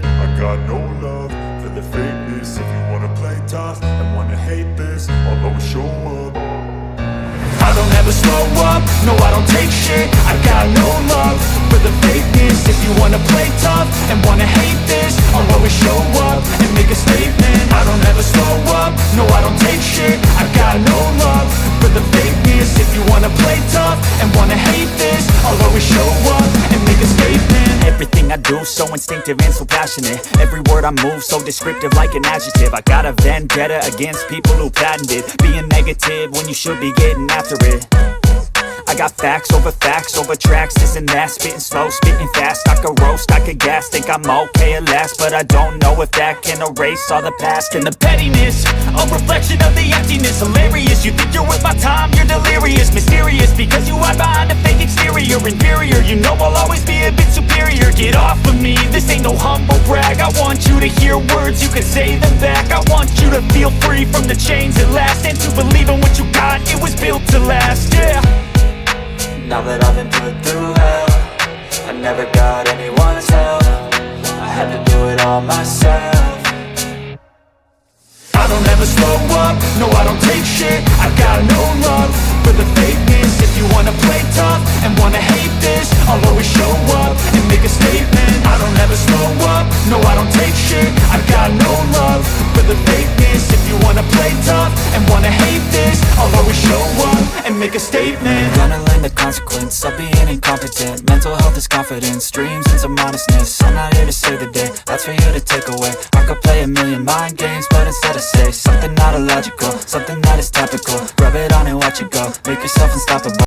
I got no love for the fakeness. If you wanna play tough and wanna hate this, I'll always show up. I don't ever slow up, no I don't take shit. I got no love for the fakeness. If you wanna play tough and wanna hate this, I'll always show up and make a statement. I don't ever slow up, no I don't take shit. I got no love for the fakeness. If you wanna play tough and wanna hate this, I'll always show up and make a statement. Everything I do so instinctive and so passionate. Every word I move so descriptive like an adjective. I got a vendetta against people who patented being negative when you should be getting after it. I got facts over tracks, this and that. Spitting slow, spitting fast. I could roast, I could gas. Think I'm okay at last, but I don't know if that can erase all the past. And the pettiness, a reflection of the emptiness. Hilarious, you think you're worth my time, you're delirious. Mysterious, because you hide behind a fake exterior. Inferior, you know I'll always be a bit superior. Get off of me, this ain't no humble brag. I want you to hear words, you can say them back. I want you to feel free from the chains at last, and to believe in what you got, it was built to last, yeah. Now that I've been put through hell, I never got anyone's help. I had to do it all myself. I don't ever slow up, no I don't take shit. I got no love for the fakeness. If you wanna play tough and wanna hate this, I'll always show up and make a statement. I don't ever slow up, no I don't take shit. I got no love for the fakeness. If you wanna play tough and wanna hate this, I'll always show up and make a statement. Gonna learn the consequence of being incompetent. Mental health is confidence, dreams and some honestness. I'm not here to save the day, that's for you to take away. I could play a million mind games, but instead I say something not illogical, something that is topical. Rub it on and watch it go, make yourself unstoppable.